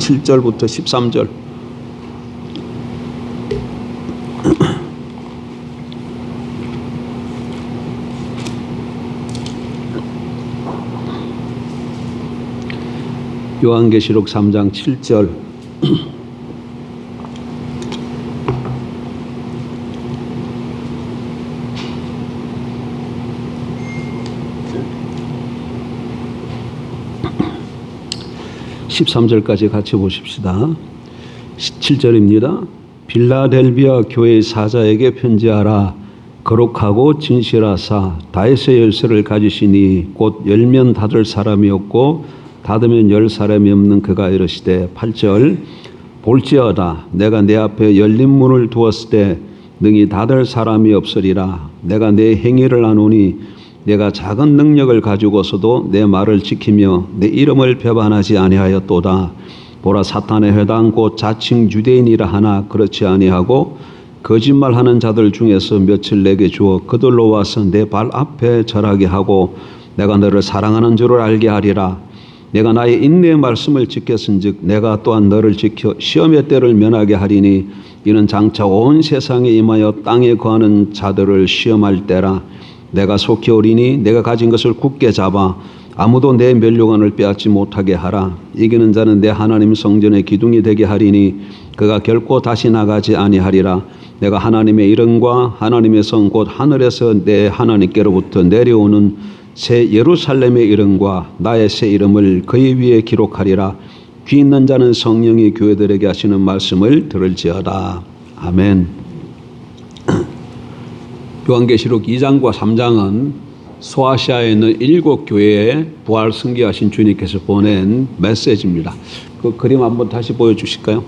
7절부터 13절. 요한계시록 3장 7절. (13절까지) 같이 보십시다. 7절입니다. 빌라델비아 교회의 사자에게 편지하라. 거룩하고 진실하사 다윗의 열쇠를 가지시니 곧 열면 닫을 사람이 없고 닫으면 열 사람이 없는 그가 이르시되 8절. 볼지어다 내가 내 앞에 열린 문을 두었을 때 능히 닫을 사람이 없으리라. 내가 내 행위를 아노니 내가 작은 능력을 가지고서도 내 말을 지키며 내 이름을 배반하지 아니하였도다. 보라, 사탄의 회당 곧 자칭 유대인이라 하나 그렇지 아니하고 거짓말하는 자들 중에서 며칠 내게 주어 그들로 와서 내 발 앞에 절하게 하고 내가 너를 사랑하는 줄을 알게 하리라. 내가 나의 인내의 말씀을 지켰은즉 내가 또한 너를 지켜 시험의 때를 면하게 하리니 이는 장차 온 세상에 임하여 땅에 거하는 자들을 시험할 때라. 내가 속히 오리니 내가 가진 것을 굳게 잡아 아무도 내 면류관을 빼앗지 못하게 하라. 이기는 자는 내 하나님 성전의 기둥이 되게 하리니 그가 결코 다시 나가지 아니하리라. 내가 하나님의 이름과 하나님의 성 곧 하늘에서 내 하나님께로부터 내려오는 새 예루살렘의 이름과 나의 새 이름을 그의 위에 기록하리라. 귀 있는 자는 성령이 교회들에게 하시는 말씀을 들을지어다. 아멘. 요한계시록 2장과 3장은 소아시아에 있는 7교회에 부활 승계하신 주님께서 보낸 메시지입니다. 그 그림 한번 다시 보여주실까요?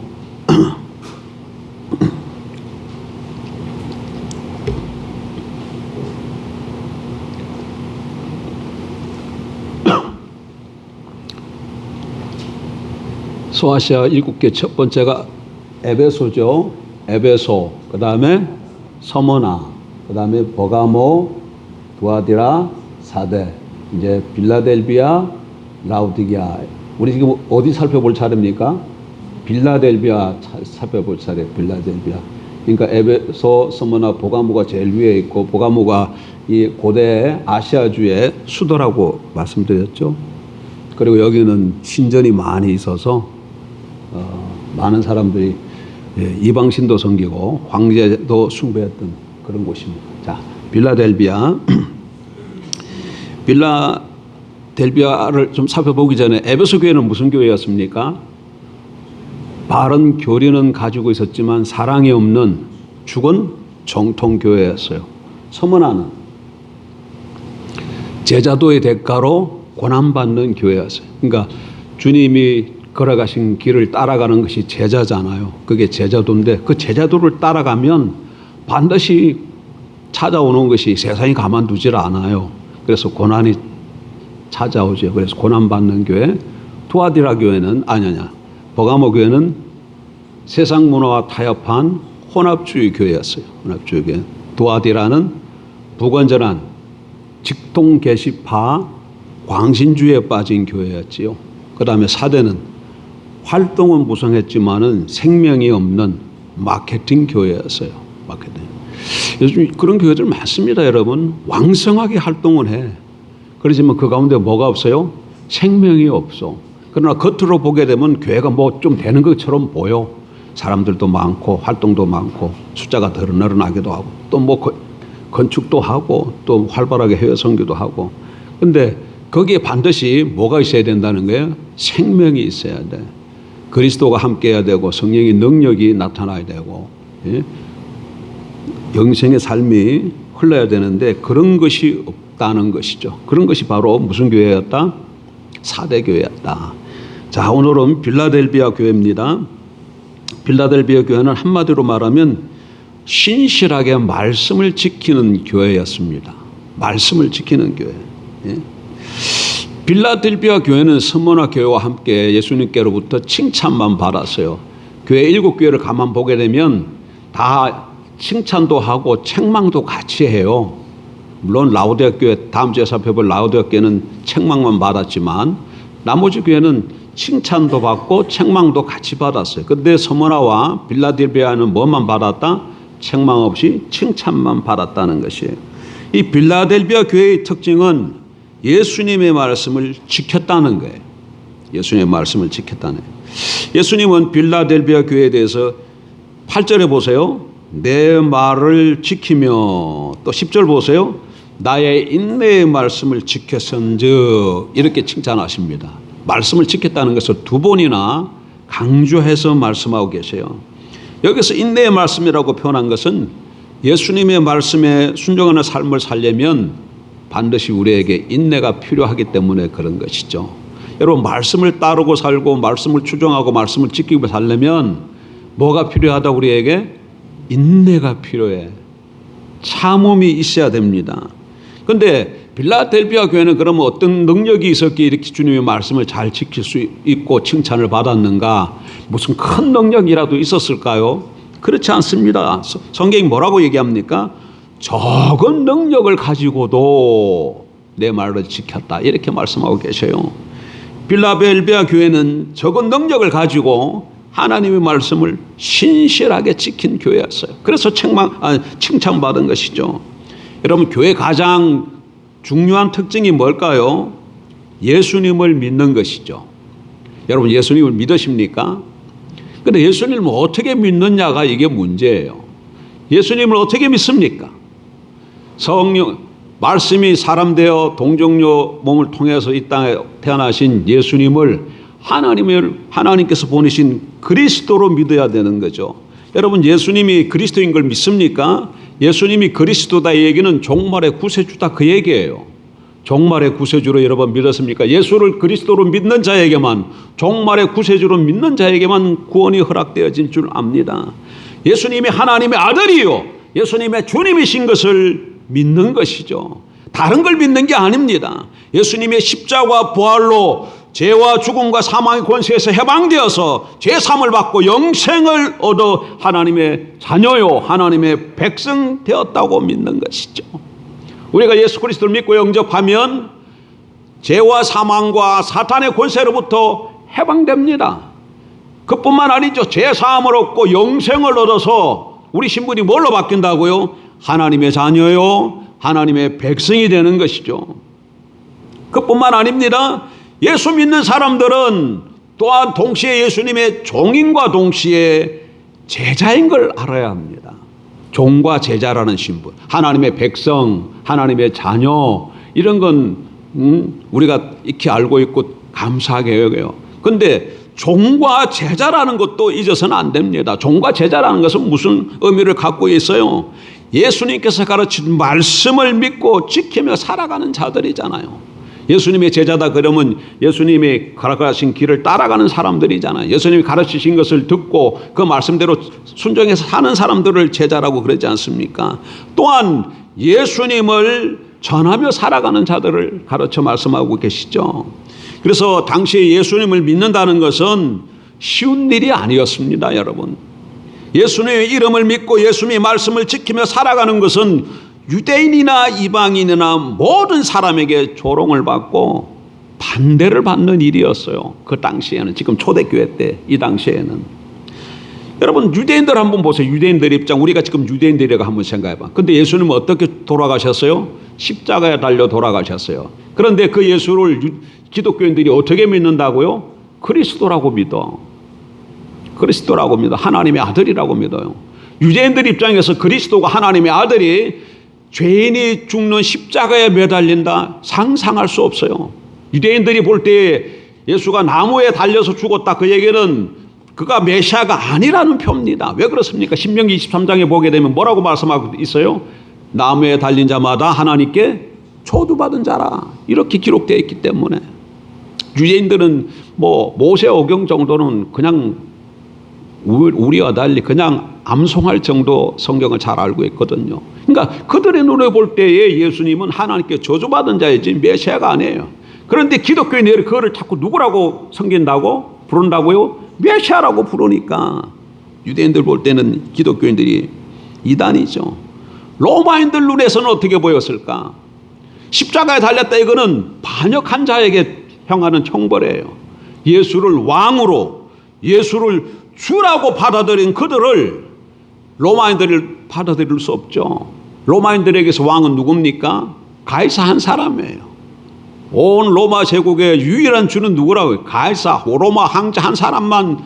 소아시아 7개 첫 번째가 에베소죠. 에베소, 그 다음에 서머나, 그 다음에 버가모, 두아디라, 사데, 이제 빌라델비아, 라우디게아. 우리 지금 어디 살펴볼 차례입니까? 빌라델비아 살펴볼 차례. 빌라델비아. 그러니까 에베소, 서머나, 버가모가 제일 위에 있고, 버가모가 이 고대 아시아주의 수도라고 말씀드렸죠. 그리고 여기는 신전이 많이 있어서 많은 사람들이 이방신도 섬기고 황제도 숭배했던 그런 곳입니다. 자, 빌라델비아. 빌라델비아를 좀 살펴보기 전에 에베소 교회는 무슨 교회였습니까? 바른 교리는 가지고 있었지만 사랑이 없는 죽은 정통교회였어요. 서머나는 제자도의 대가로 고난받는 교회였어요. 그러니까 주님이 걸어가신 길을 따라가는 것이 제자잖아요. 그게 제자도인데 그 제자도를 따라가면 반드시 찾아오는 것이 세상이 가만두질 않아요. 그래서 고난이 찾아오죠. 그래서 고난받는 교회. 두아디라 교회는 버가모 교회는 세상 문화와 타협한 혼합주의 교회였어요. 혼합주의 교회. 두아디라는 부건전한 직통 계시파 광신주의에 빠진 교회였지요. 그 다음에 사대는 활동은 무성했지만은 생명이 없는 마케팅 교회였어요. 마케팅. 요즘 그런 교회들 많습니다, 여러분. 왕성하게 활동을 해. 그렇지만 그 가운데 뭐가 없어요? 생명이 없어. 그러나 겉으로 보게 되면 교회가 뭐 좀 되는 것처럼 보여. 사람들도 많고 활동도 많고 숫자가 더 늘어나기도 하고 또 뭐 건축도 하고 또 활발하게 해외 선교도 하고. 근데 거기에 반드시 뭐가 있어야 된다는 거예요? 생명이 있어야 돼. 그리스도가 함께해야 되고 성령의 능력이 나타나야 되고, 예? 영생의 삶이 흘러야 되는데 그런 것이 없다는 것이죠. 그런 것이 바로 무슨 교회였다? 사대 교회였다. 자, 오늘은 빌라델비아 교회입니다. 빌라델비아 교회는 한마디로 말하면 신실하게 말씀을 지키는 교회였습니다. 말씀을 지키는 교회. 예? 빌라델비아 교회는 서머나 교회와 함께 예수님께로부터 칭찬만 받았어요. 교회 7교회를 가만 보게 되면 다 칭찬도 하고 책망도 같이 해요. 물론 라우디아 교회, 다음 주에 살펴볼 라우디아 교회는 책망만 받았지만 나머지 교회는 칭찬도 받고 책망도 같이 받았어요. 근데 스무나와 빌라델비아는 뭐만 받았다? 책망 없이 칭찬만 받았다는 것이에요. 이 빌라델비아 교회의 특징은 예수님의 말씀을 지켰다는 거예요. 예수님의 말씀을 지켰다는 거예요. 예수님은 빌라델비아 교회에 대해서 8절에 보세요. 내 말을 지키며, 또 10절 보세요. 나의 인내의 말씀을 지켰은즉, 이렇게 칭찬하십니다. 말씀을 지켰다는 것을 두 번이나 강조해서 말씀하고 계세요. 여기서 인내의 말씀이라고 표현한 것은 예수님의 말씀에 순종하는 삶을 살려면 반드시 우리에게 인내가 필요하기 때문에 그런 것이죠. 여러분, 말씀을 따르고 살고 말씀을 추종하고 말씀을 지키고 살려면 뭐가 필요하다? 우리에게 인내가 필요해. 참음이 있어야 됩니다. 그런데 빌라델비아 교회는 그러면 어떤 능력이 있었기에 이렇게 주님의 말씀을 잘 지킬 수 있고 칭찬을 받았는가? 무슨 큰 능력이라도 있었을까요? 그렇지 않습니다. 성경이 뭐라고 얘기합니까? 적은 능력을 가지고도 내 말을 지켰다, 이렇게 말씀하고 계셔요. 빌라델비아 교회는 적은 능력을 가지고 하나님의 말씀을 신실하게 지킨 교회였어요. 그래서 칭찬받은 것이죠. 여러분, 교회 가장 중요한 특징이 뭘까요? 예수님을 믿는 것이죠. 여러분, 예수님을 믿으십니까? 근데 예수님을 어떻게 믿느냐가 이게 문제예요. 예수님을 어떻게 믿습니까? 성령, 말씀이 사람 되어 동정녀 몸을 통해서 이 땅에 태어나신 예수님을 하나님께서 보내신 그리스도로 믿어야 되는 거죠. 여러분, 예수님이 그리스도인 걸 믿습니까? 예수님이 그리스도다, 이 얘기는 종말의 구세주다, 그 얘기예요. 종말의 구세주로 여러분 믿었습니까? 예수를 그리스도로 믿는 자에게만, 종말의 구세주로 믿는 자에게만 구원이 허락되어진 줄 압니다. 예수님이 하나님의 아들이요, 예수님의 주님이신 것을 믿는 것이죠. 다른 걸 믿는 게 아닙니다. 예수님의 십자가 부활로 죄와 죽음과 사망의 권세에서 해방되어서 죄사함을 받고 영생을 얻어 하나님의 자녀요, 하나님의 백성 되었다고 믿는 것이죠. 우리가 예수 그리스도를 믿고 영접하면 죄와 사망과 사탄의 권세로부터 해방됩니다. 그뿐만 아니죠. 죄사함을 얻고 영생을 얻어서 우리 신분이 뭘로 바뀐다고요? 하나님의 자녀요, 하나님의 백성이 되는 것이죠. 그뿐만 아닙니다. 예수 믿는 사람들은 또한 동시에 예수님의 종인과 동시에 제자인 걸 알아야 합니다. 종과 제자라는 신분, 하나님의 백성, 하나님의 자녀, 이런 건 우리가 익히 알고 있고 감사하게 여겨요. 그런데 종과 제자라는 것도 잊어서는 안 됩니다. 종과 제자라는 것은 무슨 의미를 갖고 있어요? 예수님께서 가르친 말씀을 믿고 지키며 살아가는 자들이잖아요. 예수님의 제자다 그러면 예수님이 가르치신 길을 따라가는 사람들이잖아요. 예수님이 가르치신 것을 듣고 그 말씀대로 순종해서 사는 사람들을 제자라고 그러지 않습니까? 또한 예수님을 전하며 살아가는 자들을 가르쳐 말씀하고 계시죠. 그래서 당시에 예수님을 믿는다는 것은 쉬운 일이 아니었습니다, 여러분. 예수님의 이름을 믿고 예수님의 말씀을 지키며 살아가는 것은 유대인이나 이방인이나 모든 사람에게 조롱을 받고 반대를 받는 일이었어요. 그 당시에는, 지금 초대교회 때 이 당시에는. 여러분, 유대인들 한번 보세요. 유대인들 입장, 우리가 지금 유대인들이라고 한번 생각해봐. 근데 예수님은 어떻게 돌아가셨어요? 십자가에 달려 돌아가셨어요. 그런데 그 예수를 기독교인들이 어떻게 믿는다고요? 그리스도라고 믿어. 그리스도라고 믿어. 하나님의 아들이라고 믿어요. 유대인들 입장에서 그리스도가 하나님의 아들이 죄인이 죽는 십자가에 매달린다, 상상할 수 없어요. 유대인들이 볼 때 예수가 나무에 달려서 죽었다, 그 얘기는 그가 메시아가 아니라는 표입니다. 왜 그렇습니까? 신명기 23장에 보게 되면 뭐라고 말씀하고 있어요? 나무에 달린 자마다 하나님께 초두받은 자라, 이렇게 기록되어 있기 때문에 유대인들은 뭐 모세오경 정도는 그냥 우리와 달리 그냥 암송할 정도 성경을 잘 알고 있거든요. 그러니까 그들의 눈에 볼 때에 예수님은 하나님께 저주받은 자이지 메시아가 아니에요. 그런데 기독교인들이 그거를 자꾸 누구라고 섬긴다고 부른다고요? 메시아라고 부르니까 유대인들 볼 때는 기독교인들이 이단이죠. 로마인들 눈에서는 어떻게 보였을까? 십자가에 달렸다, 이거는 반역한 자에게 행하는 형벌이에요. 예수를 왕으로, 예수를 주라고 받아들인 그들을 로마인들이 받아들일 수 없죠. 로마인들에게서 왕은 누굽니까? 가이사 한 사람이에요. 온 로마 제국의 유일한 주는 누구라고요? 가이사, 로마 황제 한 사람만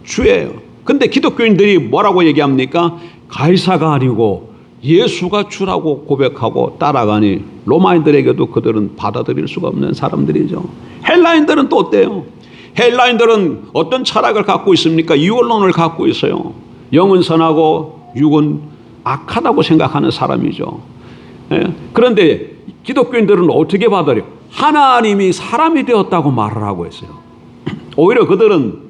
주예요. 근데 기독교인들이 뭐라고 얘기합니까? 가이사가 아니고 예수가 주라고 고백하고 따라가니 로마인들에게도 그들은 받아들일 수가 없는 사람들이죠. 헬라인들은 또 어때요? 헬라인들은 어떤 철학을 갖고 있습니까? 유언론을 갖고 있어요. 영은 선하고 육은 악하다고 생각하는 사람이죠. 그런데 기독교인들은 어떻게 받아들여요? 하나님이 사람이 되었다고 말을 하고 있어요. 오히려 그들은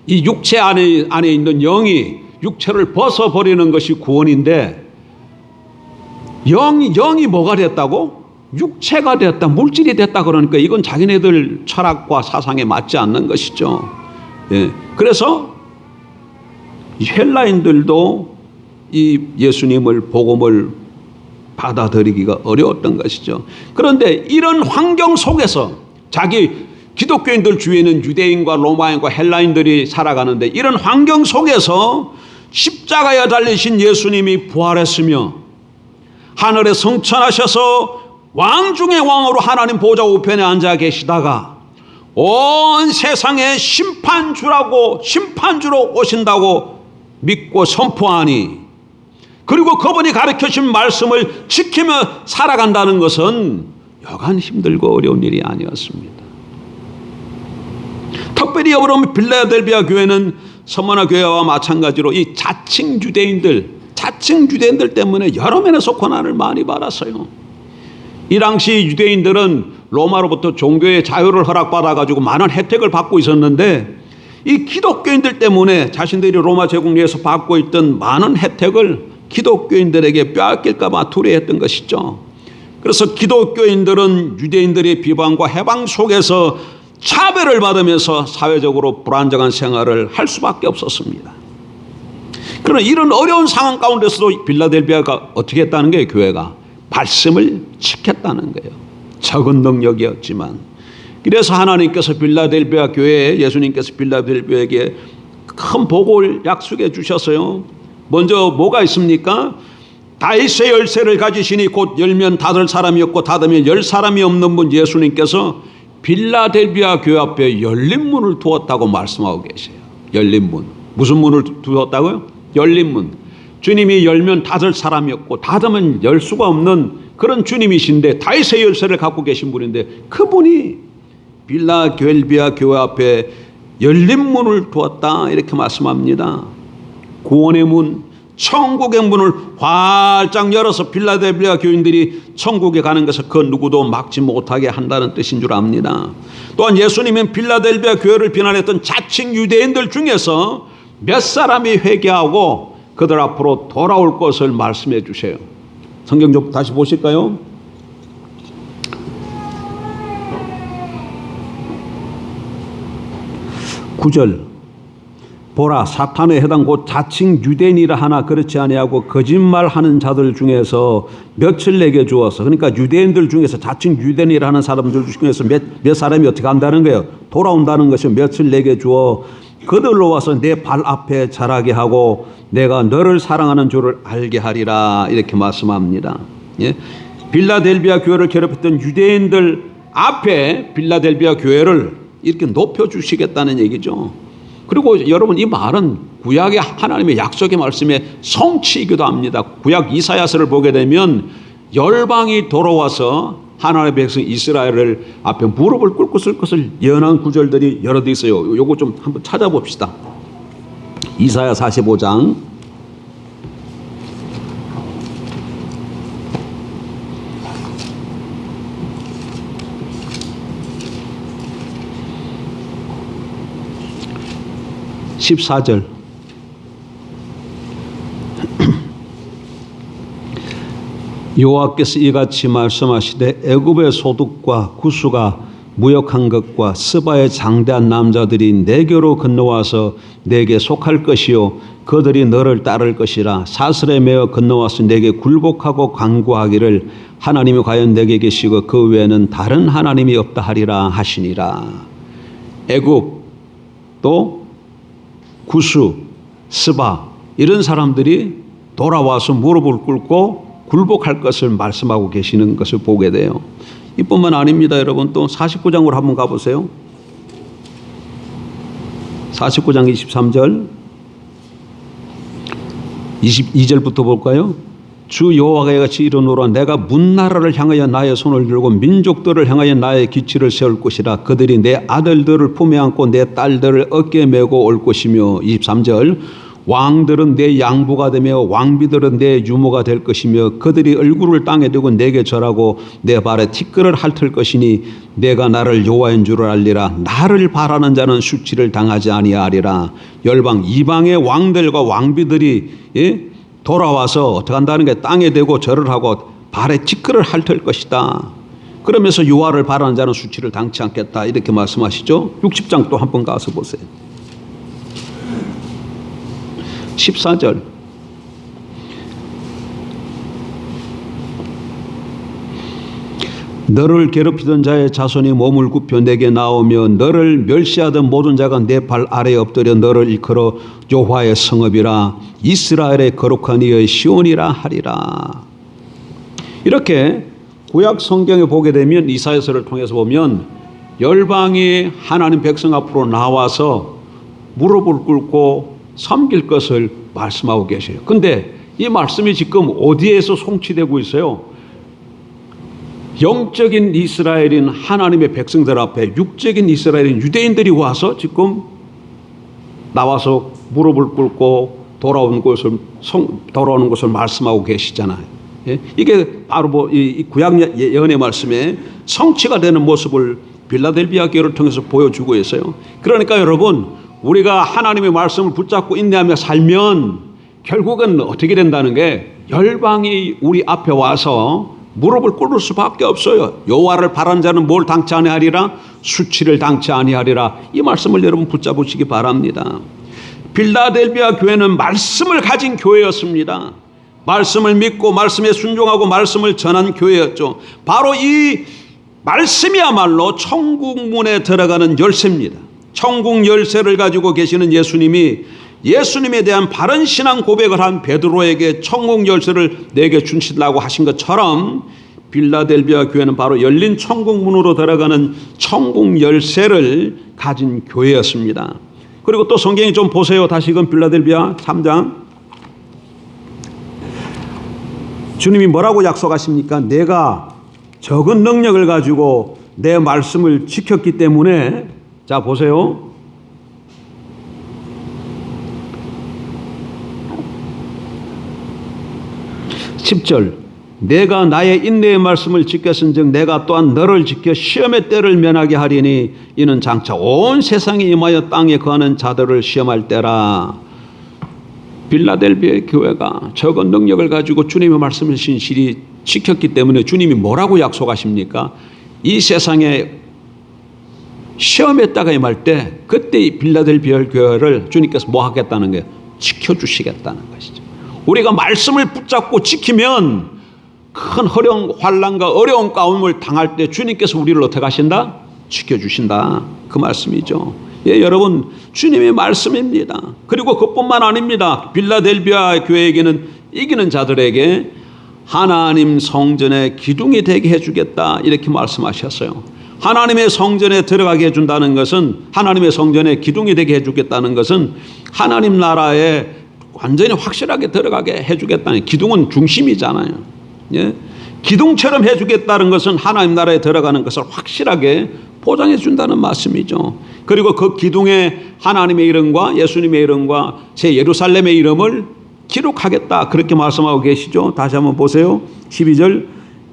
이 육체 안에 있는 영이 육체를 벗어버리는 것이 구원인데 영이 뭐가 됐다고? 육체가 됐다, 물질이 됐다 그러니까 이건 자기네들 철학과 사상에 맞지 않는 것이죠. 그래서 헬라인들도 이 예수님을 복음을 받아들이기가 어려웠던 것이죠. 그런데 이런 환경 속에서 자기 기독교인들 주위에는 유대인과 로마인과 헬라인들이 살아가는데 이런 환경 속에서 십자가에 달리신 예수님이 부활했으며 하늘에 승천하셔서 왕 중의 왕으로 하나님 보좌 우편에 앉아 계시다가 온 세상의 심판주로 오신다고 믿고 선포하니 그리고 그분이 가르쳐주신 말씀을 지키며 살아간다는 것은 여간 힘들고 어려운 일이 아니었습니다. 특별히 여러분 빌라델비아 교회는 서머나 교회와 마찬가지로 이 자칭 유대인들 때문에 여러 면에서 고난을 많이 받았어요. 이 당시 유대인들은 로마로부터 종교의 자유를 허락받아가지고 많은 혜택을 받고 있었는데 이 기독교인들 때문에 자신들이 로마 제국 내에서 받고 있던 많은 혜택을 기독교인들에게 빼앗길까봐 두려워했던 것이죠. 그래서 기독교인들은 유대인들의 비방과 해방 속에서 차별을 받으면서 사회적으로 불안정한 생활을 할 수밖에 없었습니다. 그러나 이런 어려운 상황 가운데서도 빌라델비아가 어떻게 했다는 거예요? 교회가 말씀을 지켰다는 거예요. 적은 능력이었지만. 그래서 하나님께서 빌라델비아 교회에 예수님께서 빌라델비아에게 큰 복을 약속해 주셨어요. 먼저 뭐가 있습니까? 다윗의 열쇠를 가지시니 곧 열면 닫을 사람이 없고 닫으면 열 사람이 없는 분 예수님께서 빌라델비아 교회 앞에 열린 문을 두었다고 말씀하고 계세요. 열린 문. 무슨 문을 두었다고요? 열린 문. 주님이 열면 닫을 사람이 없고 닫으면 열 수가 없는 그런 주님이신데 다윗의 열쇠를 갖고 계신 분인데 그분이 빌라델비아 교회 앞에 열린 문을 두었다 이렇게 말씀합니다. 구원의 문, 천국의 문을 활짝 열어서 빌라델비아 교인들이 천국에 가는 것을 그 누구도 막지 못하게 한다는 뜻인 줄 압니다. 또한 예수님은 빌라델비아 교회를 비난했던 자칭 유대인들 중에서 몇 사람이 회개하고 그들 앞으로 돌아올 것을 말씀해 주세요. 성경 좀 다시 보실까요? 9절 보라 사탄의 해당 곧 자칭 유대인이라 하나 그렇지 아니하고 거짓말하는 자들 중에서 몇을 내게 주어서 그러니까 유대인들 중에서 자칭 유대인이라 하는 사람들 중에서 몇 사람이 어떻게 한다는 거예요? 돌아온다는 것이 몇을 내게 주어 그들로 와서 내 발 앞에 자라게 하고 내가 너를 사랑하는 줄을 알게 하리라 이렇게 말씀합니다. 예? 빌라델비아 교회를 괴롭혔던 유대인들 앞에 빌라델비아 교회를 이렇게 높여주시겠다는 얘기죠. 그리고 여러분 이 말은 구약의 하나님의 약속의 말씀의 성취이기도 합니다. 구약 이사야서를 보게 되면 열방이 돌아와서 하나님의 백성 이스라엘을 앞에 무릎을 꿇고 쓸 것을 예언한 구절들이 여러 개 있어요. 요거 좀 한번 찾아봅시다. 이사야 45장 14절 여호와께서 이같이 말씀하시되 애굽의 소득과 구수가 무역한 것과 스바의 장대한 남자들이 내게로 건너와서 내게 속할 것이요 그들이 너를 따를 것이라 사슬에 매어 건너와서 내게 굴복하고 간구하기를 하나님이 과연 내게 계시고 그 외에는 다른 하나님이 없다 하리라 하시니라. 애굽, 또 구스, 스바 이런 사람들이 돌아와서 무릎을 꿇고 굴복할 것을 말씀하고 계시는 것을 보게 돼요. 이뿐만 아닙니다. 여러분 또 49장으로 한번 가보세요. 49장 23절 22절부터 볼까요? 주 여호와가 같이 이르노라. 내가 문나라를 향하여 나의 손을 들고 민족들을 향하여 나의 기치를 세울 것이라. 그들이 내 아들들을 품에 안고 내 딸들을 어깨에 메고 올 것이며 23절 왕들은 내 양부가 되며 왕비들은 내 유모가 될 것이며 그들이 얼굴을 땅에 두고 내게 절하고 내 발에 티끌을 핥을 것이니 내가 나를 여호와인 줄 알리라. 나를 바라는 자는 수치를 당하지 아니하리라. 열방 이방의 왕들과 왕비들이 돌아와서 어떻게 한다는 게 땅에 대고 절을 하고 발에 티끌을 핥을 것이다. 그러면서 여호와를 바라는 자는 수치를 당치 않겠다. 이렇게 말씀하시죠. 60장 또 한번 가서 보세요. 14절 너를 괴롭히던 자의 자손이 몸을 굽혀 내게 나오며 너를 멸시하던 모든 자가 내 발 아래에 엎드려 너를 일컬어 여호와의 성읍이라 이스라엘의 거룩한 이의 시온이라 하리라. 이렇게 구약 성경에 보게 되면 이사야서를 통해서 보면 열방이 하나님 백성 앞으로 나와서 무릎을 꿇고 섬길 것을 말씀하고 계셔요. 근데 이 말씀이 지금 어디에서 송치되고 있어요? 영적인 이스라엘인 하나님의 백성들 앞에 육적인 이스라엘인 유대인들이 와서 지금 나와서 무릎을 꿇고 돌아오는 것을 말씀하고 계시잖아요. 예? 이게 바로 이 구약 예언의 말씀에 성취가 되는 모습을 빌라델비아 교회를 통해서 보여주고 있어요. 그러니까 여러분 우리가 하나님의 말씀을 붙잡고 인내하며 살면 결국은 어떻게 된다는 게 열방이 우리 앞에 와서 무릎을 꿇을 수밖에 없어요. 여호와를 바라는 자는 뭘 당치 아니하리라? 수치를 당치 아니하리라. 이 말씀을 여러분 붙잡으시기 바랍니다. 빌라델비아 교회는 말씀을 가진 교회였습니다. 말씀을 믿고 말씀에 순종하고 말씀을 전한 교회였죠. 바로 이 말씀이야말로 천국 문에 들어가는 열쇠입니다. 천국 열쇠를 가지고 계시는 예수님에 대한 바른 신앙 고백을 한 베드로에게 천국 열쇠를 내게 주신다고 하신 것처럼 빌라델비아 교회는 바로 열린 천국 문으로 들어가는 천국 열쇠를 가진 교회였습니다. 그리고 또 성경에 좀 보세요. 다시금 빌라델비아 3장 주님이 뭐라고 약속하십니까? 내가 적은 능력을 가지고 내 말씀을 지켰기 때문에 자 보세요. 10절 내가 나의 인내의 말씀을 지켰은즉 내가 또한 너를 지켜 시험의 때를 면하게 하리니 이는 장차 온 세상에 임하여 땅에 거하는 자들을 시험할 때라. 빌라델비아 교회가 적은 능력을 가지고 주님의 말씀을 신실히 지켰기 때문에 주님이 뭐라고 약속하십니까? 이 세상에 시험의 때가 임할 때 그때 이 빌라델비아 교회를 주님께서 뭐 하겠다는 거예요? 지켜주시겠다는 것이죠. 우리가 말씀을 붙잡고 지키면 큰 환난과 어려운 가운을 당할 때 주님께서 우리를 어떻게 하신다? 지켜주신다. 그 말씀이죠. 예, 여러분 주님의 말씀입니다. 그리고 그뿐만 아닙니다. 빌라델비아 교회에게는 이기는 자들에게 하나님 성전의 기둥이 되게 해주겠다 이렇게 말씀하셨어요. 하나님의 성전에 들어가게 해준다는 것은 하나님의 성전에 기둥이 되게 해주겠다는 것은 하나님 나라에 완전히 확실하게 들어가게 해주겠다는 기둥은 중심이잖아요. 예? 기둥처럼 해주겠다는 것은 하나님 나라에 들어가는 것을 확실하게 보장해 준다는 말씀이죠. 그리고 그 기둥에 하나님의 이름과 예수님의 이름과 새 예루살렘의 이름을 기록하겠다 그렇게 말씀하고 계시죠. 다시 한번 보세요. 12절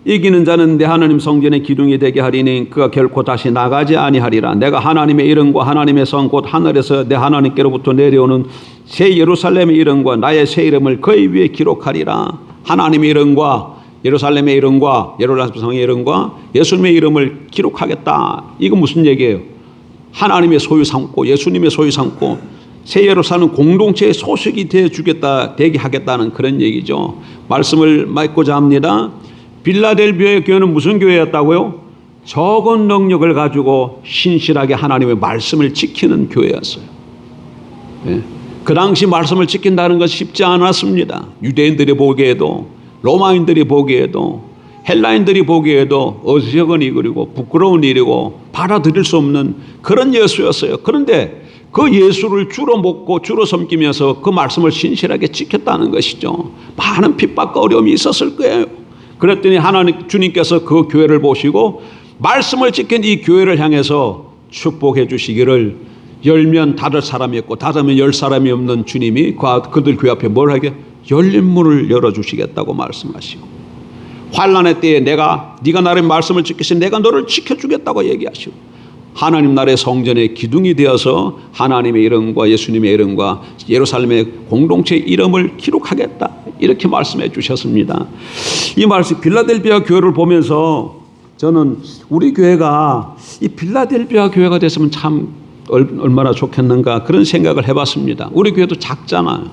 이기는 자는 내 하나님 성전의 기둥이 되게 하리니 그가 결코 다시 나가지 아니하리라. 내가 하나님의 이름과 하나님의 성 곧 하늘에서 내 하나님께로부터 내려오는 새 예루살렘의 이름과 나의 새 이름을 그의 위에 기록하리라. 하나님의 이름과 예루살렘의 이름과 예루살렘 성의 이름과 예수님의 이름을 기록하겠다. 이거 무슨 얘기예요? 하나님의 소유 삼고 예수님의 소유 삼고 새 예루살렘 공동체의 소식이 되게 하겠다는 그런 얘기죠. 말씀을 맺고자 합니다. 빌라델비아의 교회는 무슨 교회였다고요? 적은 능력을 가지고 신실하게 하나님의 말씀을 지키는 교회였어요. 예. 그 당시 말씀을 지킨다는 것이 쉽지 않았습니다. 유대인들이 보기에도, 로마인들이 보기에도, 헬라인들이 보기에도 어리석은 그리고 부끄러운 일이고 받아들일 수 없는 그런 예수였어요. 그런데 그 예수를 주로 먹고 주로 섬기면서 그 말씀을 신실하게 지켰다는 것이죠. 많은 핍박과 어려움이 있었을 거예요. 그랬더니 하나님 주님께서 그 교회를 보시고 말씀을 지킨 이 교회를 향해서 축복해 주시기를, 열면 닫을 사람이 없고 닫으면 열 사람이 없는 주님이 그들 교회 앞에 뭘 하게? 열린 문을 열어주시겠다고 말씀하시고, 환난의 때에 네가 나의 말씀을 지키신 내가 너를 지켜주겠다고 얘기하시고, 하나님 나라의 성전의 기둥이 되어서 하나님의 이름과 예수님의 이름과 예루살렘의 공동체의 이름을 기록하겠다, 이렇게 말씀해 주셨습니다. 이 말씀 빌라델비아 교회를 보면서 저는 우리 교회가 이 빌라델비아 교회가 됐으면 참 얼마나 좋겠는가 그런 생각을 해봤습니다. 우리 교회도 작잖아요.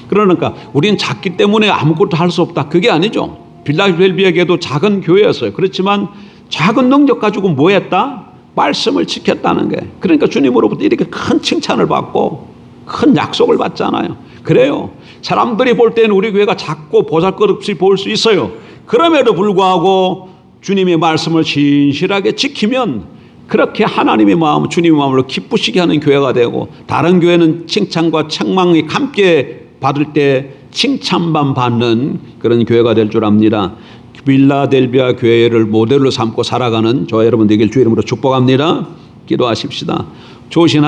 그러니까 우리는 작기 때문에 아무것도 할 수 없다, 그게 아니죠. 빌라델비아 교회도 작은 교회였어요. 그렇지만 작은 능력 가지고 뭐 했다? 말씀을 지켰다는 게. 그러니까 주님으로부터 이렇게 큰 칭찬을 받고 큰 약속을 받잖아요. 그래요. 사람들이 볼 때는 우리 교회가 작고 보잘것없이 보일 수 있어요. 그럼에도 불구하고 주님의 말씀을 신실하게 지키면 그렇게 하나님의 마음, 주님의 마음으로 기쁘시게 하는 교회가 되고, 다른 교회는 칭찬과 책망이 함께 받을 때 칭찬만 받는 그런 교회가 될 줄 압니다. 빌라델비아 교회를 모델로 삼고 살아가는 저와 여러분 되길 주의 이름으로 축복합니다. 기도하십시다. 좋으신